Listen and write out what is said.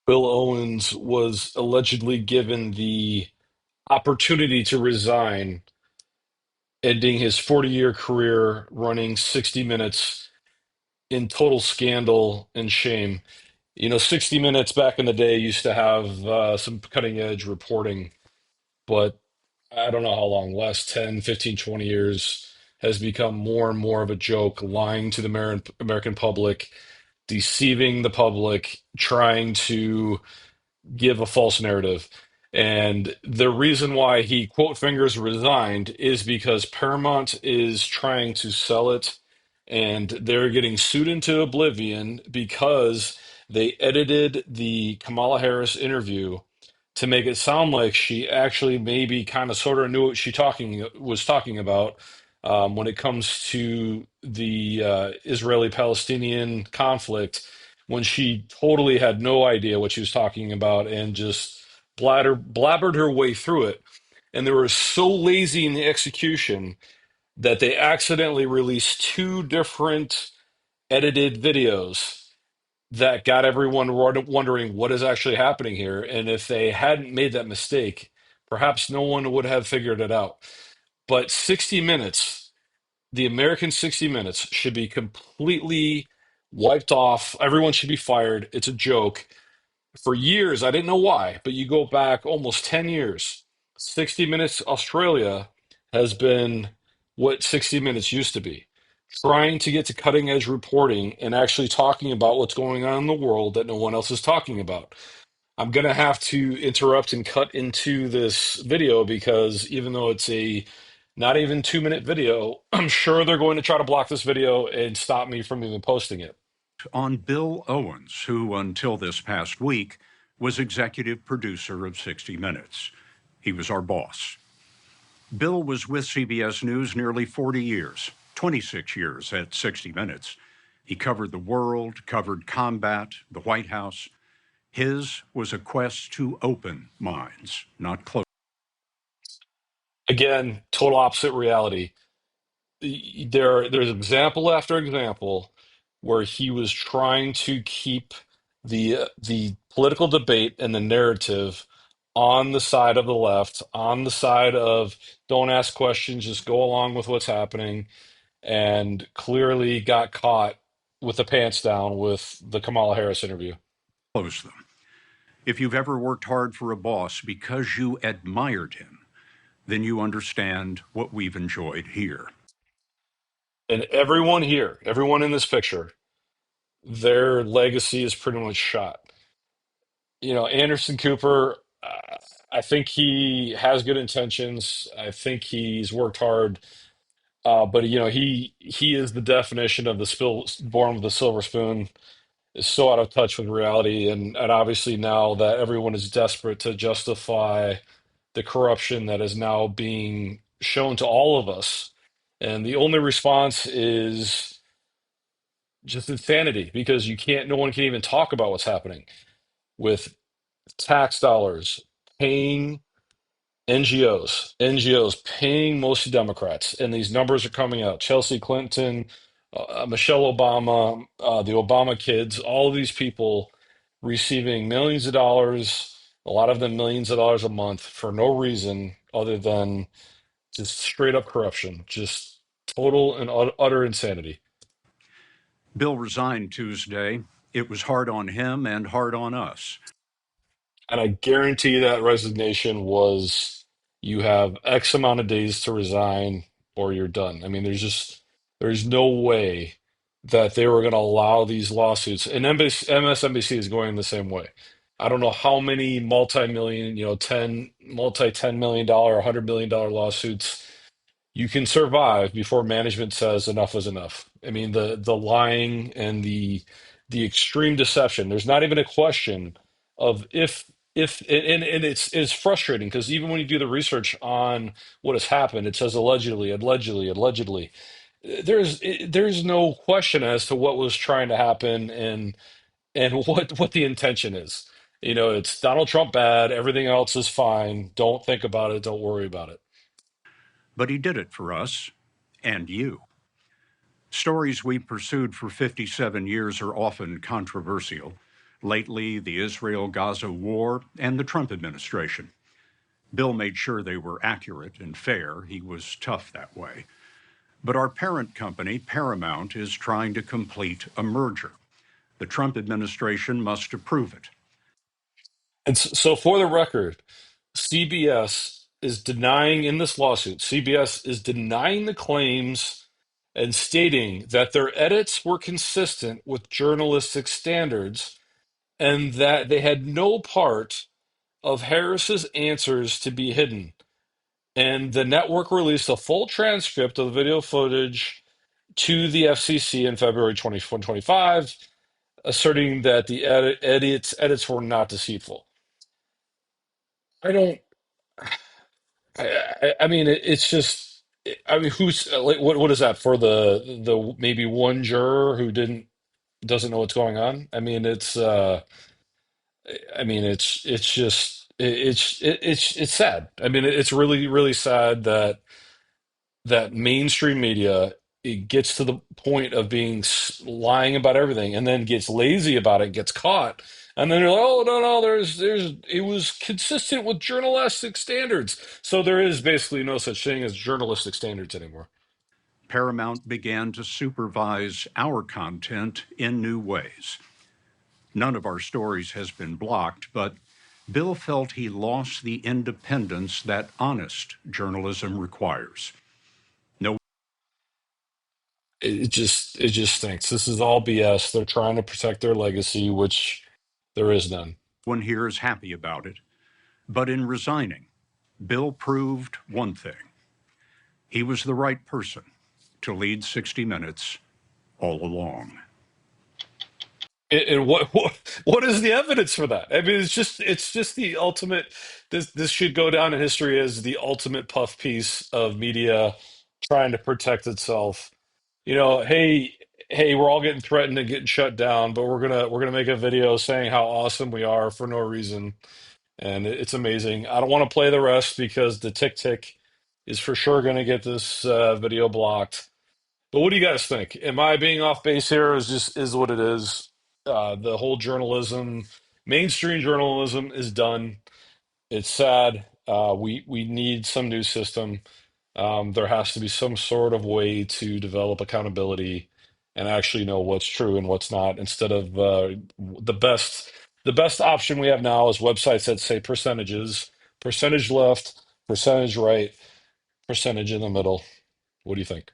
Bill Owens was allegedly given the opportunity to resign, ending his 40-year career running 60 Minutes in total scandal and shame. 60 Minutes back in the day used to have some cutting edge reporting, but I don't know how long, last 10, 15, 20 years has become more and more of a joke, lying to the American public, deceiving the public, trying to give a false narrative. And the reason why he, quote, fingers resigned is because Paramount is trying to sell it and they're getting sued into oblivion because they edited the Kamala Harris interview to make it sound like she actually maybe kind of sort of knew what she talking was talking about when it comes to the Israeli-Palestinian conflict, when she totally had no idea what she was talking about and just blabbered her way through it. And they were so lazy in the execution that they accidentally released two different edited videos that got everyone wondering what is actually happening here. And if they hadn't made that mistake, perhaps no one would have figured it out. But 60 Minutes, the American 60 Minutes, should be completely wiped off. Everyone should be fired. It's a joke. For years, I didn't know why, but you go back almost 10 years, 60 Minutes Australia has been what 60 Minutes used to be, trying to get to cutting edge reporting and actually talking about what's going on in the world that no one else is talking about. I'm going to have to interrupt and cut into this video because even though it's a not even 2 minute video, I'm sure they're going to try to block this video and stop me from even posting it. On Bill Owens, who until this past week was executive producer of 60 Minutes. He was our boss. Bill was with CBS News nearly 40 years, 26 years at 60 Minutes. He covered the world, covered combat, the White House. His was a quest to open minds, not close. Again, total opposite reality. There's example after example where he was trying to keep the political debate and the narrative on the side of the left, on the side of don't ask questions, just go along with what's happening, and clearly got caught with the pants down with the Kamala Harris interview. Close them. If you've ever worked hard for a boss because you admired him, then you understand what we've enjoyed here. And everyone here, everyone in this picture, their legacy is pretty much shot. Anderson Cooper, I think he has good intentions. I think he's worked hard. But he is the definition of the spill born with a silver spoon, is so out of touch with reality. And obviously now that everyone is desperate to justify the corruption that is now being shown to all of us. And the only response is just insanity because no one can even talk about what's happening with tax dollars paying NGOs paying mostly Democrats, and these numbers are coming out. Chelsea Clinton, Michelle Obama, the Obama kids, all of these people receiving millions of dollars, a lot of them millions of dollars a month for no reason other than just straight up corruption, just total and utter insanity. Bill resigned Tuesday. It was hard on him and hard on us. And I guarantee that resignation was you have X amount of days to resign or you're done. I mean, there's no way that they were going to allow these lawsuits. And MSNBC is going the same way. I don't know how many multi-million, 10 million dollar, $100 million lawsuits you can survive before management says enough is enough. I mean, the lying and the extreme deception. There's not even a question of if and it's frustrating because even when you do the research on what has happened, it says allegedly, allegedly, allegedly. There's no question as to what was trying to happen and what the intention is. It's Donald Trump bad, everything else is fine. Don't think about it, don't worry about it. But he did it for us and you. Stories we pursued for 57 years are often controversial. lately the Israel-Gaza war, and the Trump administration. Bill made sure they were accurate and fair. He was tough that way. But our parent company, Paramount, is trying to complete a merger. The Trump administration must approve it. And so, for the record, CBS is denying in this lawsuit, CBS is denying the claims and stating that their edits were consistent with journalistic standards and that they had no part of Harris's answers to be hidden. And the network released a full transcript of the video footage to the FCC in February 2025, asserting that the edits were not deceitful. I don't. I mean, it's just. I mean, who's like, what is that for the maybe one juror who doesn't know what's going on? I mean, it's just it's sad. I mean, it's really sad that mainstream media it gets to the point of being lying about everything and then gets lazy about it, gets caught, and then they're like, oh no, there's it was consistent with journalistic standards. So there is basically no such thing as journalistic standards anymore. Paramount began to supervise our content in new ways. None of our stories has been blocked, but Bill felt he lost the independence that honest journalism requires. No It just stinks. This is all BS. They're trying to protect their legacy, which there is none. one here is happy about it. But in resigning, Bill proved one thing. He was the right person to lead 60 Minutes all along. And what is the evidence for that? I mean, it's just the ultimate. This should go down in history as the ultimate puff piece of media trying to protect itself. Hey, we're all getting threatened and getting shut down, but we're gonna make a video saying how awesome we are for no reason, and it's amazing. I don't want to play the rest because the tick is for sure gonna get this video blocked. But what do you guys think? Am I being off base here? Is what it is. The whole mainstream journalism is done. It's sad. We need some new system. There has to be some sort of way to develop accountability and actually know what's true and what's not. Instead of the best option we have now is websites that say percentages, percentage left, percentage right, percentage in the middle. What do you think?